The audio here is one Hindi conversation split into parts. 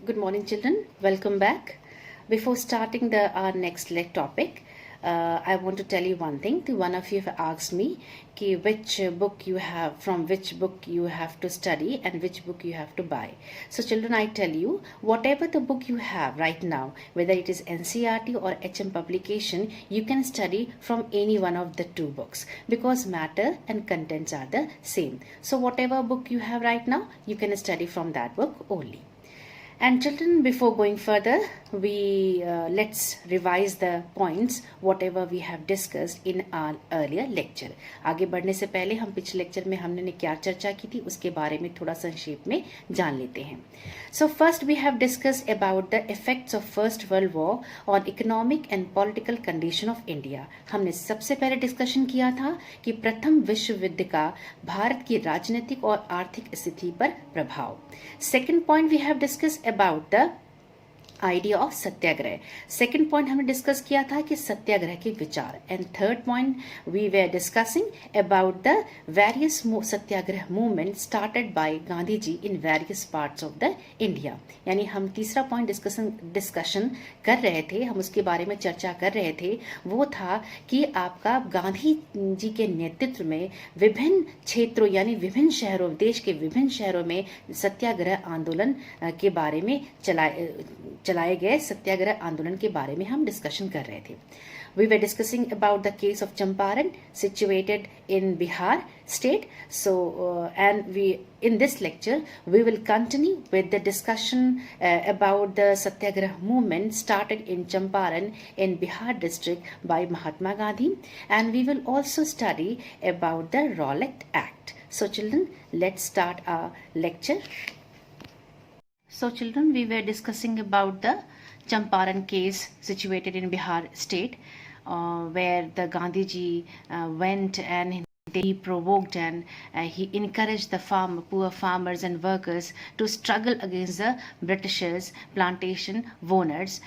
Good morning, children. Welcome back. Before starting our next topic, I want to tell you one thing. One of you have asked me कि which book you have, from which book you have to study and which book you have to buy. So, children, I tell you, whatever the book you have right now, whether it is NCERT or HM publication, you can study from any one of the two books because matter and contents are the same. So, whatever book you have right now, you can study from that book only. And children, before going further, let's revise the points whatever we have discussed in our earlier lecture. आगे बढ़ने से पहले हम पिछले लेक्चर में हमने क्या चर्चा की थी उसके बारे में थोड़ा संक्षेप में जान लेते हैं. So first we have discussed about the effects of First World War on economic and political condition of India. हमने सबसे पहले डिस्कशन किया था कि प्रथम विश्व युद्ध का भारत की राजनीतिक और आर्थिक स्थिति पर प्रभाव. Second point we have discussed about the idea of Satyagraha. Second point हमने डिस्कस किया था कि सत्याग्रह के विचार. And third point we were discussing about the various Satyagraha movement started by Gandhi ji in various parts of the India. यानी हम तीसरा पॉइंट डिस्कशन कर रहे थे, हम उसके बारे में चर्चा कर रहे थे. वो था कि आपका गांधी जी के नेतृत्व में विभिन्न क्षेत्रों यानी विभिन्न शहरों, देश के विभिन्न शहरों में सत्याग्रह आंदोलन के बारे में चलाए गए सत्याग्रह आंदोलन के बारे में हम डिस्कशन कर रहे थे. We were discussing about the case of Champaran situated in Bihar state. So and in this lecture we will continue with the discussion about the Satyagrah movement started in Champaran in Bihar district by Mahatma Gandhi, and we will also study about the Rowlatt Act. So children, let's start our lecture. So children, we were discussing about the Champaran case situated in Bihar state, where the Gandhi ji went and he provoked and he encouraged the poor farmers and workers to struggle against the Britishers, plantation owners,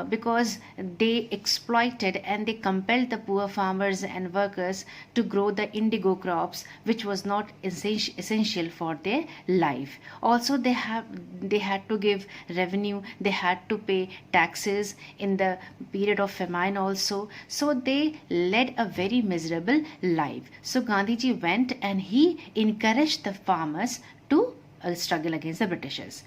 because they exploited and they compelled the poor farmers and workers to grow the indigo crops, which was not essential for their life. Also, they had to give revenue, they had to pay taxes in the period of famine also. So they led a very miserable life. So Gandhi ji went and he encouraged the farmers to struggle against the Britishers.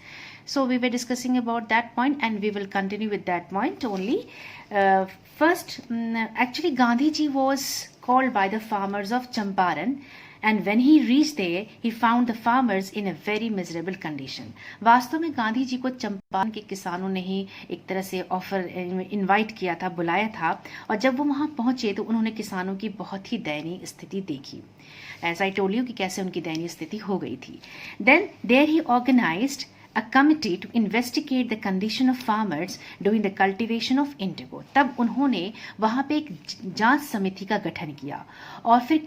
So we were discussing about that point and we will continue with that point only. First, actually Gandhi ji was called by the farmers of Champaran, and when he reached there, he found the farmers in a very miserable condition. वास्तव में गांधी जी को चंपारण के किसानों ने ही एक तरह से ऑफर इनवाइट किया था, बुलाया था, और जब वो वहां पहुंचे तो उन्होंने किसानों की बहुत ही दयनीय स्थिति देखी. As I told you कि कैसे उनकी दयनीय स्थिति हो गई थी. Then there he organized a committee to investigate the condition of farmers during the cultivation of indigo. तब उन्होंने वहां पे एक जांच समिति का गठन किया और फिर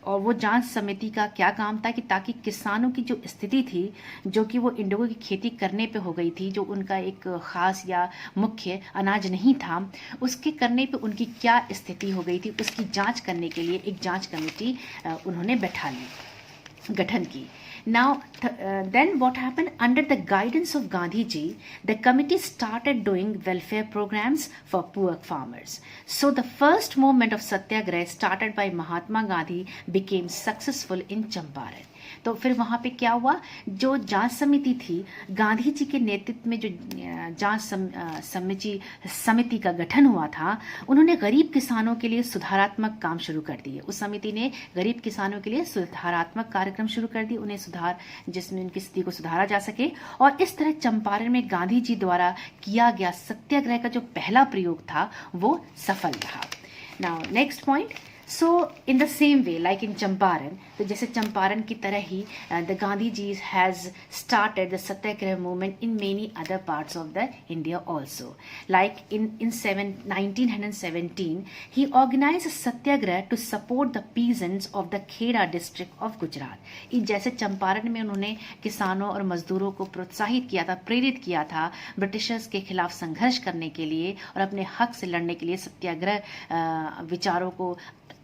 वो जांच समिति का क्या काम था कि ताकि किसानों की जो स्थिति थी, जो कि वो इंडिगो की खेती करने पे हो गई थी, जो उनका एक खास या मुख्य अनाज नहीं था, उसके करने पे उनकी क्या स्थिति हो गई थी, उसकी जांच करने के लिए एक जांच कमेटी उन्होंने गठन की. Now, then what happened? Under the guidance of Gandhi ji, the committee started doing welfare programs for poor farmers. So the first movement of Satyagraha started by Mahatma Gandhi became successful in Champaran. तो फिर वहां पे क्या हुआ, जो जांच समिति थी, गांधी जी के नेतृत्व में जो जांच समिति का गठन हुआ था, उन्होंने गरीब किसानों के लिए सुधारात्मक काम शुरू कर दिए. उस समिति ने गरीब किसानों के लिए सुधारात्मक कार्यक्रम शुरू कर दिए, उन्हें जिसमें उनकी स्थिति को सुधारा जा सके. और इस तरह चंपारण में गांधी जी द्वारा किया गया सत्याग्रह का जो पहला प्रयोग था वो सफल रहा. Now next point. So in the same way, like in Champaran, तो जैसे चंपारण की तरह ही the Gandhi ji has started the Satyagraha movement in many other parts of the India also. Like in 1917, he organized a Satyagraha to support the peasants of the Khera district of Gujarat. जैसे चंपारण में उन्होंने किसानों और मजदूरों को प्रोत्साहित किया था, प्रेरित किया था ब्रिटिशर्स के खिलाफ संघर्ष करने के लिए और अपने हक से लड़ने के लिए, सत्याग्रह विचारों को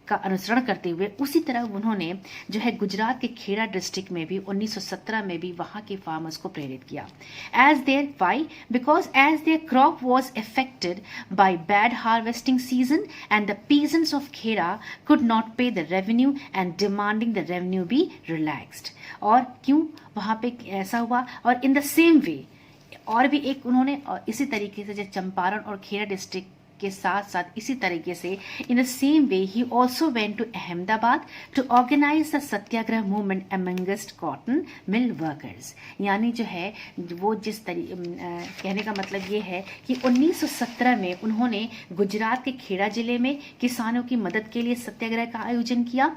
का अनुसरण करते हुए उसी तरह उन्होंने जो है गुजरात के खेड़ा डिस्ट्रिक्ट में भी 1917 में भी वहां के फार्मर्स को प्रेरित किया. As their why because as their crop was affected by bad harvesting season and the peasants of Khera could not pay the revenue and demanding the revenue be relaxed. और क्यों वहां पे ऐसा हुआ. और इन द सेम वे और भी एक उन्होंने इसी तरीके से जो चंपारण और खेड़ा डिस्ट्रिक्ट के साथ साथ इसी तरीके से इन द सेम वे ही also went to Ahmedabad to organise the Satyagraha movement amongst cotton mill workers. यानी जो है वो जिस कहने का मतलब ये है कि 1917 में उन्होंने गुजरात के खेड़ा जिले में किसानों की मदद के लिए सत्याग्रह का आयोजन किया,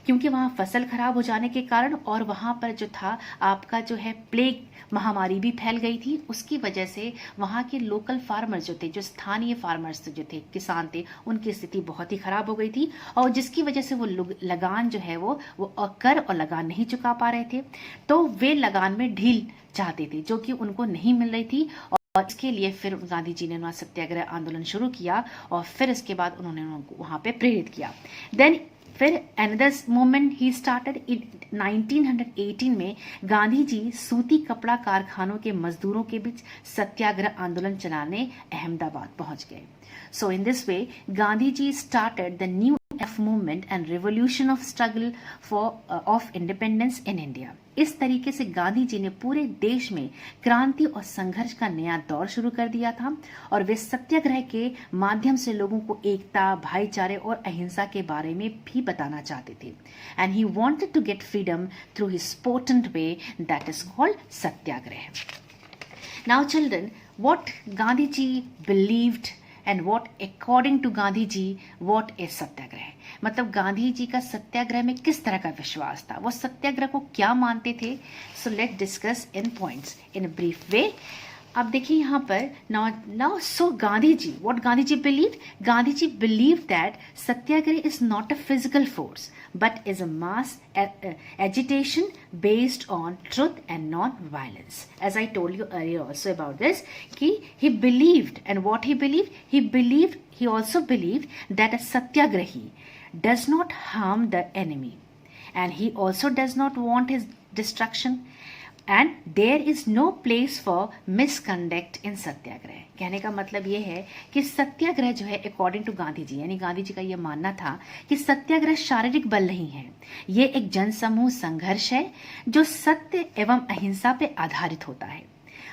क्योंकि वहाँ फसल खराब हो जाने के कारण और वहाँ पर जो था आपका जो है प्लेग महामारी भी फैल गई थी. उसकी वजह से वहाँ के लोकल फार्मर्स जो थे, जो स्थानीय फार्मर्स जो थे, किसान थे, उनकी स्थिति बहुत ही खराब हो गई थी और जिसकी वजह से वो लगान जो है वो कर और लगान नहीं चुका पा रहे थे. तो वे लगान में ढील चाहते थे जो कि उनको नहीं मिल रही थी और इसके लिए फिर गांधी जी ने वहाँ सत्याग्रह आंदोलन शुरू किया और फिर इसके बाद उन्होंने उनको वहाँ पे प्रेरित किया. देन फिर another movement he started in 1918 में गांधी जी सूती कपड़ा कारखानों के मजदूरों के बीच सत्याग्रह आंदोलन चलाने अहमदाबाद पहुंच गए. So in this way Gandhi ji started the new movement and revolution of struggle of independence in India. इस तरीके से गांधी जी ने पूरे देश में क्रांति और संघर्ष का नया दौर शुरू कर दिया था और वे सत्याग्रह के माध्यम से लोगों को एकता, भाईचारे और अहिंसा के बारे में भी बताना चाहते थे. And he wanted to get freedom through his potent way that is called Satyagraha. Now children, what Gandhi ji believed and what according to Gandhi ji what is Satyagraha. मतलब गांधी जी का सत्याग्रह में किस तरह का विश्वास था, वो सत्याग्रह को क्या मानते थे. So let discuss in points in a brief way. अब देखिए यहाँ पर now so Gandhi ji what Gandhi ji believe. Gandhi ji believe that satyagraha is not a physical force but is a mass agitation based on truth and non-violence. As I told you earlier also about this, he believed, and what he believed, he also believed that a satyagrahi does not harm the enemy, and he also does not want his destruction, and there is no place for misconduct in सत्याग्रह. कहने का मतलब ये है कि सत्याग्रह जो है अकॉर्डिंग टू गांधी जी, यानी गांधी जी का ये मानना था कि सत्याग्रह शारीरिक बल नहीं है, ये एक जनसमूह संघर्ष है जो सत्य एवं अहिंसा पे आधारित होता है.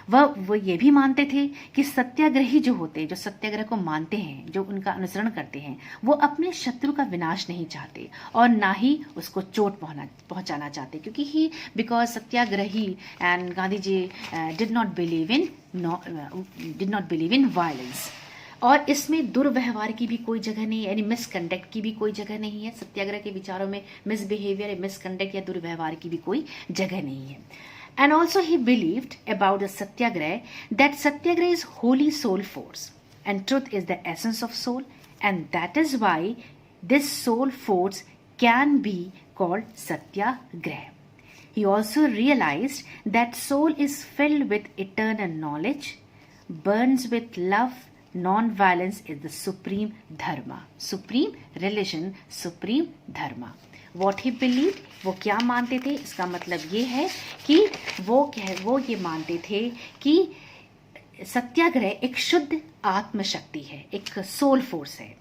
वो ये भी मानते थे कि सत्याग्रही जो होते हैं, जो सत्याग्रह को मानते हैं, जो उनका अनुसरण करते हैं, वो अपने शत्रु का विनाश नहीं चाहते और ना ही उसको चोट पहुंचाना चाहते, क्योंकि he because satyagrahi and Gandhi ji did not believe in violence. और इसमें दुर्व्यवहार की भी कोई जगह नहीं है, यानी मिसकंडक्ट की भी कोई जगह नहीं है. सत्याग्रह के विचारों में मिसबिहेवियर, मिसकंडक्ट या दुर्व्यवहार की भी कोई जगह नहीं है. And also he believed about the satyagraha that satyagraha is holy soul force and truth is the essence of soul, and that is why this soul force can be called satyagraha. He also realized that soul is filled with eternal knowledge, burns with love. Non-violence is the supreme dharma, supreme religion, supreme dharma. What he believed, वो क्या मानते थे, इसका मतलब ये है कि वो ये मानते थे कि सत्याग्रह एक शुद्ध आत्मशक्ति है, एक सोल फोर्स है.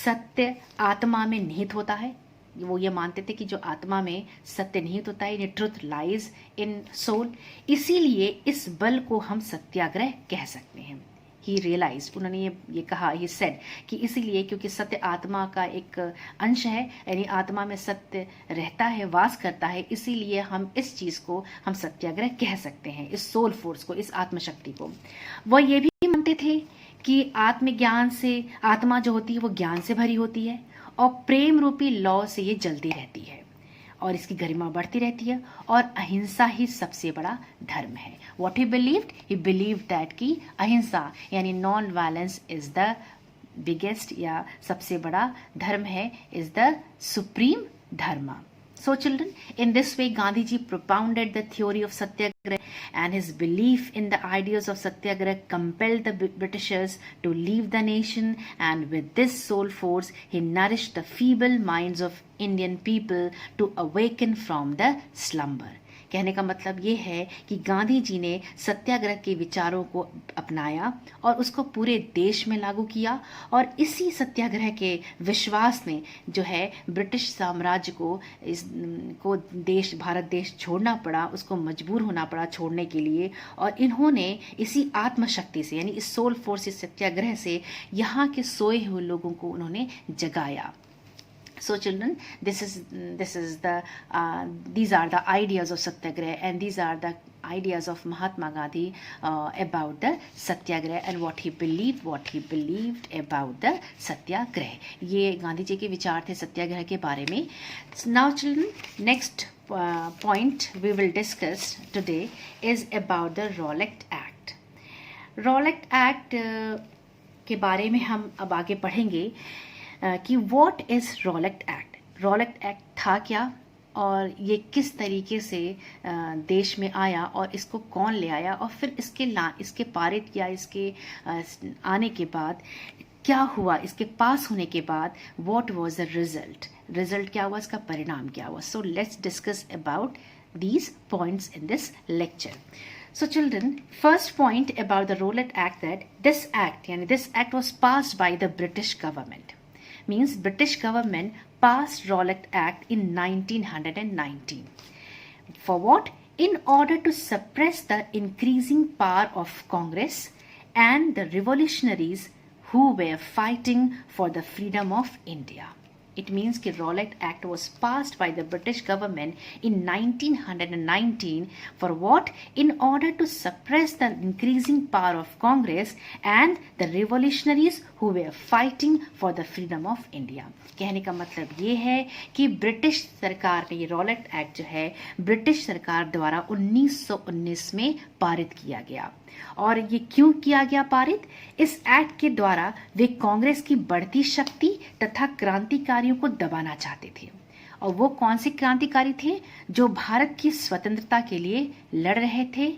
सत्य आत्मा में निहित होता है. वो ये मानते थे कि जो आत्मा में सत्य निहित होता है, ट्रुथ लाइज इन सोल, इसीलिए इस बल को हम सत्याग्रह कह सकते हैं. ही रियलाइज, उन्होंने ये कहा, ही सेड कि इसीलिए क्योंकि सत्य आत्मा का एक अंश है, यानी आत्मा में सत्य रहता है, वास करता है, इसीलिए हम इस चीज को हम सत्याग्रह कह सकते हैं, इस सोल फोर्स को, इस आत्मशक्ति को. वो ये भी मानते थे कि आत्मज्ञान से आत्मा जो होती है वो ज्ञान से भरी होती है और प्रेम रूपी लौ से ये जलती रहती है और इसकी गरिमा बढ़ती रहती है और अहिंसा ही सबसे बड़ा धर्म है. वॉट ही बिलीव्ड दैट कि अहिंसा यानी non violence is the biggest या सबसे बड़ा धर्म है, इज द सुप्रीम धर्म. So children, in this way Gandhiji propounded the theory of Satyagraha, and his belief in the ideas of Satyagraha compelled the Britishers to leave the nation, and with this sole force he nourished the feeble minds of Indian people to awaken from the slumber. कहने का मतलब ये है कि गांधी जी ने सत्याग्रह के विचारों को अपनाया और उसको पूरे देश में लागू किया, और इसी सत्याग्रह के विश्वास ने जो है ब्रिटिश साम्राज्य को देश, भारत देश छोड़ना पड़ा, उसको मजबूर होना पड़ा छोड़ने के लिए, और इन्होंने इसी आत्मशक्ति से यानी इस सोल फोर्स, इस सत्याग्रह से यहाँ के सोए हुए लोगों को उन्होंने जगाया. So children, these are the ideas of Satyagraha, and these are the ideas of Mahatma Gandhi about the Satyagraha and what he believed about the Satyagraha. ये गांधी जी के विचार थे सत्याग्रह के बारे में. Now children, next point we will discuss today is about the Rowlatt Act. Rowlatt Act के बारे में हम अब आगे पढ़ेंगे कि what is Rowlatt act. Rowlatt act था क्या और ये किस तरीके से देश में आया और इसको कौन ले आया, और फिर इसके पारित या इसके आने के बाद क्या हुआ, इसके पास होने के बाद व्हाट वाज द रिजल्ट क्या हुआ, इसका परिणाम क्या हुआ. So let's discuss about these points in this lecture. So children, first point about the Rowlatt Act, that this act was passed by the British government. Means British government passed Rowlatt Act in 1919. For what? In order to suppress the increasing power of Congress and the revolutionaries who were fighting for the freedom of India. It means that Rowlatt Act was passed by the British government in 1919 for what? In order to suppress the increasing power of Congress and the revolutionaries who were fighting for the freedom of India. कहने का मतलब ये है कि ब्रिटिश सरकार ने, ये रॉलेट एक्ट जो है ब्रिटिश सरकार द्वारा 1919 में पारित किया गया. और ये क्यों किया गया पारित? इस एक्ट के द्वारा वे कांग्रेस की बढ़ती शक्ति तथा क्रांतिकारियों को दबाना चाहते थे. और वो कौन से क्रांतिकारी थे? जो भारत की स्वतंत्रता के लिए लड़ रहे थे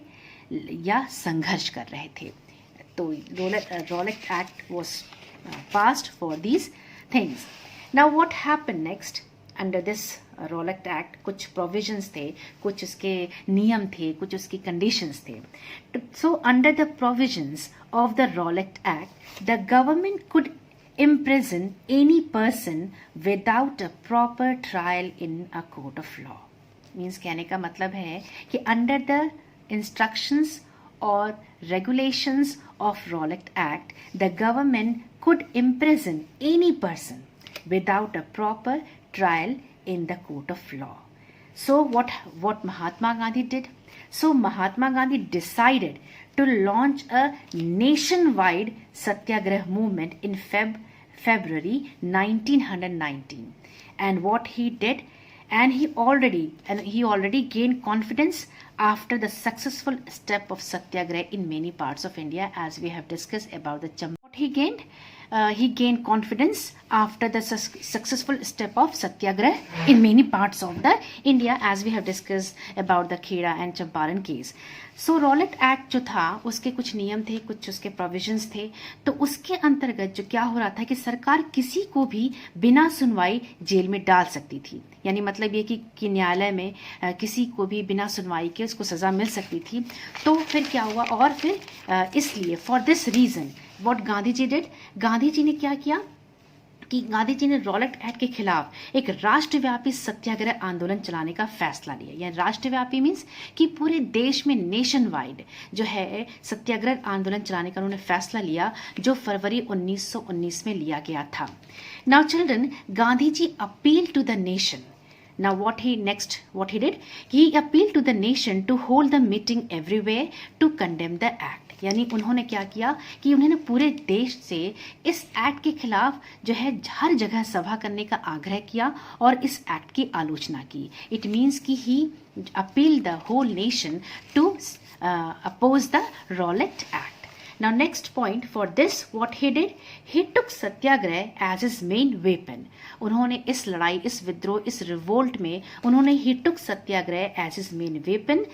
या संघर्ष कर रहे थे. तो Rowlatt act was passed for these things. Now what happened next under this Rowlatt act? कुछ प्रोविजंस थे, कुछ उसके नियम थे, कुछ उसकी कंडीशंस थे. So under the provisions of the Rowlatt act the government could imprison any person without a proper trial in a court of law. Means कहने का मतलब है कि under the instructions or regulations of Rowlatt Act, the government could imprison any person without a proper trial in the court of law. So what Mahatma Gandhi did? So Mahatma Gandhi decided to launch a nationwide Satyagrah movement in February 1919. And what he did, and he already gained confidence after the successful step of Satyagrah in many parts of India, as we have discussed about the Champaran. What he gained? He gained confidence after the successful step of Satyagrah in many parts of the India, as we have discussed about the Kheda and Champaran case. So Rowlatt Act जो था उसके कुछ नियम थे, कुछ उसके प्रोविजंस थे. तो उसके अंतर्गत जो क्या हो रहा था कि सरकार किसी को भी बिना सुनवाई जेल में डाल सकती थी. यानी मतलब ये कि न्यायालय में किसी को भी बिना सुनवाई के उसको सजा मिल सकती थी. तो फिर क्या हुआ, और फिर इसलिए for this reason what Gandhi ji did, Gandhi ji ने क्या किया कि गांधी जी ने रॉलेट एक्ट के खिलाफ एक राष्ट्रव्यापी सत्याग्रह आंदोलन चलाने का फैसला लिया. यह राष्ट्रव्यापी मीन्स कि पूरे देश में नेशन वाइड जो है सत्याग्रह आंदोलन चलाने का उन्होंने फैसला लिया, जो फरवरी 1919 में लिया गया था. Now children, Gandhi ji appeal to the nation. Now what he did? He appealed to the nation to hold the meeting everywhere to condemn the act. यानी उन्होंने क्या किया कि उन्होंने पूरे देश से इस एक्ट के खिलाफ जो है हर जगह सभा करने का आग्रह किया और इस एक्ट की आलोचना की. इट मीन्स कि he appeal the whole nation to oppose the Rowlatt Act. Now next point, for this what he did, he took Satyagraha as his main weapon. उन्होंने इस लड़ाई, इस विद्रोह, इस रिवोल्ट में उन्होंने he took Satyagraha as his main weapon.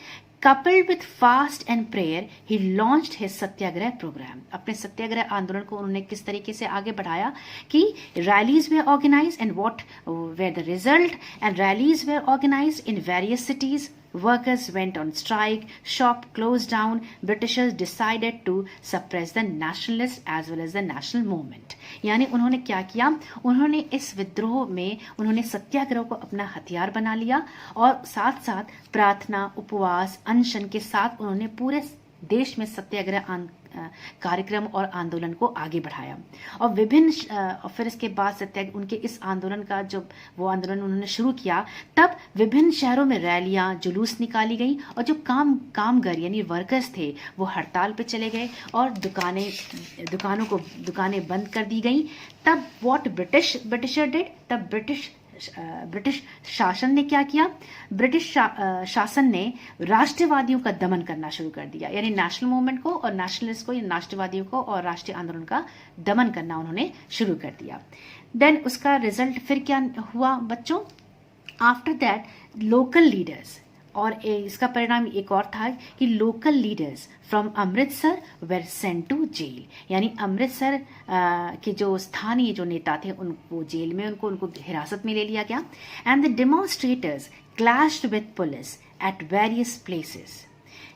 Coupled with fast and prayer, he launched his Satyagraha program. अपने सत्याग्रह आंदोलन को उन्होंने किस तरीके से आगे बढ़ाया कि rallies were organized and what were the result, and rallies were organized in various cities. Workers went on strike, shop closed down. Britishers decided to suppress the nationalists as well as the national movement. यानी उन्होंने क्या किया, उन्होंने इस विद्रोह में उन्होंने सत्याग्रह को अपना हथियार बना लिया और साथ साथ प्रार्थना, उपवास, अनशन के साथ उन्होंने पूरे देश में सत्याग्रह कार्यक्रम और आंदोलन को आगे बढ़ाया। और विभिन्न फिर इसके बाद सत्याग्रह, उनके इस आंदोलन का जब वो आंदोलन उन्होंने शुरू किया, तब विभिन्न शहरों में रैलियां, जुलूस निकाली गई और जो कामगार यानी वर्कर्स थे वो हड़ताल पे चले गए और दुकानें बंद कर दी गई। तब व्हाट ब्रिटिशर डिड, तब ब्रिटिश शासन ने क्या किया, ब्रिटिश शासन ने राष्ट्रवादियों का दमन करना शुरू कर दिया, यानी नेशनल मूवमेंट को और नेशनलिस्ट को, यानी राष्ट्रवादियों को और राष्ट्रीय आंदोलन का दमन करना उन्होंने शुरू कर दिया। देन उसका रिजल्ट फिर क्या हुआ बच्चों, आफ्टर दैट लोकल लीडर्स, और इसका परिणाम एक और था कि local leaders from Amritsar were sent to jail, यानी अमृतसर के जो स्थानीय जो नेता थे उनको जेल में उनको हिरासत में ले लिया गया। And the demonstrators clashed with police at various places.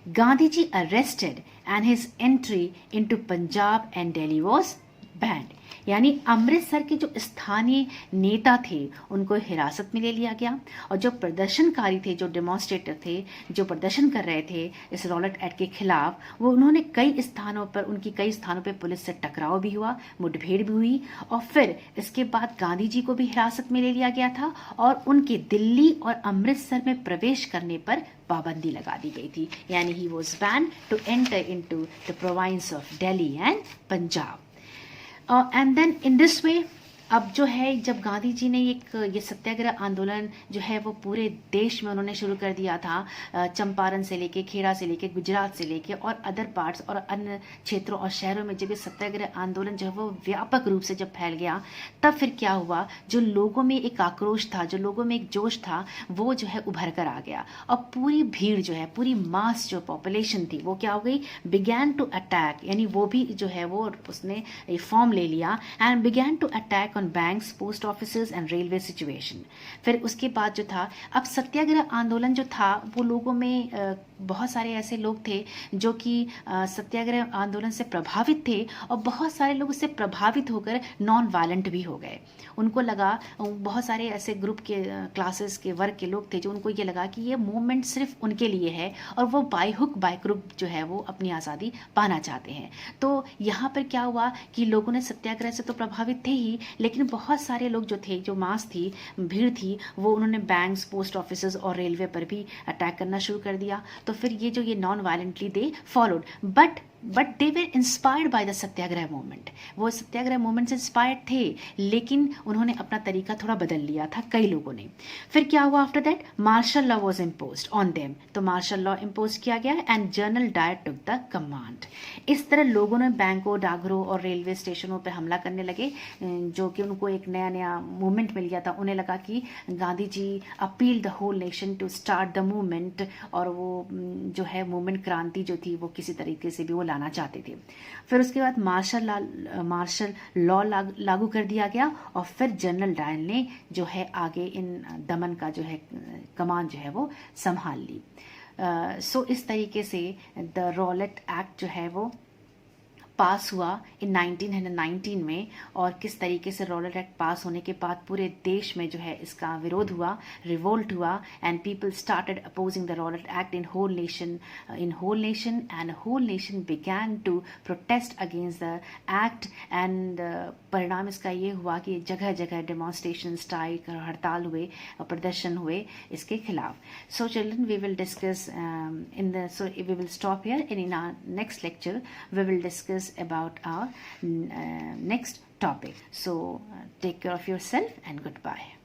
Gandhiji arrested and his entry into Punjab and Delhi was banned. यानी अमृतसर के जो स्थानीय नेता थे उनको हिरासत में ले लिया गया और जो प्रदर्शनकारी थे, जो डेमोन्स्ट्रेटर थे, जो प्रदर्शन कर रहे थे इस रॉलेट एक्ट के खिलाफ, वो उन्होंने कई स्थानों पर पुलिस से टकराव भी हुआ, मुठभेड़ भी हुई और फिर इसके बाद गांधी जी को भी हिरासत में ले लिया गया था और उनके दिल्ली और अमृतसर में प्रवेश करने पर पाबंदी लगा दी गई थी, यानी he was ban to enter into the province of Delhi and Punjab. And then in this way, अब जो है जब गांधी जी ने ये सत्याग्रह आंदोलन जो है वो पूरे देश में उन्होंने शुरू कर दिया था, चंपारण से लेके, खेड़ा से लेके, गुजरात से लेके और अदर पार्ट्स और अन्य क्षेत्रों और शहरों में जब ये सत्याग्रह आंदोलन जो है वो व्यापक रूप से जब फैल गया, तब फिर क्या हुआ, जो लोगों में एक आक्रोश था, जो लोगों में एक जोश था, वो जो है उभर कर आ गया और पूरी भीड़ जो है, पूरी मास जो पॉपुलेशन थी वो क्या हो गई, बिगैन टू अटैक, यानी वो भी जो है वो उसने फॉर्म ले लिया and began to attack on banks, post offices and railway situation. फिर उसके बाद जो था, अब सत्याग्रह आंदोलन जो था वो लोगों में बहुत सारे ऐसे लोग थे जो कि सत्याग्रह आंदोलन से प्रभावित थे और बहुत सारे लोग उससे प्रभावित होकर नॉन वायलेंट भी हो गए। उनको लगा, बहुत सारे ऐसे ग्रुप के क्लासेस के वर्ग के लोग थे जो उनको ये लगा कि ये मूवमेंट सिर्फ उनके लिए है और वो बाय हुक बाय क्रुक जो है वो अपनी आज़ादी पाना चाहते हैं। तो यहाँ पर क्या हुआ कि लोगों ने सत्याग्रह से तो प्रभावित थे ही, लेकिन बहुत सारे लोग जो थे, जो मास थी, भीड़ थी, वो उन्होंने बैंक्स, पोस्ट ऑफिसेज और रेलवे पर भी अटैक करना शुरू कर दिया। तो फिर ये non violently they followed, but they were inspired by the Satyagraha movement. वो सत्याग्रह मूवमेंट से इंस्पायर्ड थे, लेकिन उन्होंने अपना तरीका थोड़ा बदल लिया था कई लोगों ने। फिर क्या हुआ after that, martial law was imposed on them, तो मार्शल लॉ इम्पोज किया गया and General Dyer took the command. इस तरह लोगों ने बैंकों, डाकघरों और रेलवे स्टेशनों पर हमला करने लगे, जो कि उनको एक नया मूवमेंट मिल गया था। उन्हें लगा कि Gandhi ji appeal the whole nation to start the movement, और वो जो है मूवमेंट, क्रांति जो थी वो किसी तरीके से भी वो लाना चाहते थे। फिर उसके बाद मार्शल लॉ लागू कर दिया गया और फिर जनरल डायर ने जो है आगे इन दमन का जो है कमान जो है वो संभाल ली। सो इस तरीके से द रॉलेट एक्ट जो है वो पास हुआ इन 1919 में, और किस तरीके से रॉलेट एक्ट पास होने के बाद पूरे देश में जो है इसका विरोध हुआ, रिवोल्ट हुआ, and people started opposing the Rowlatt Act in whole nation and whole nation began to protest against the act. And परिणाम इसका ये हुआ कि जगह जगह डेमोन्स्ट्रेशन, स्ट्राइक, हड़ताल हुए और प्रदर्शन हुए इसके खिलाफ। So children, we will discuss we will stop here, and in our next lecture we will discuss about our next topic. So take care of yourself and goodbye.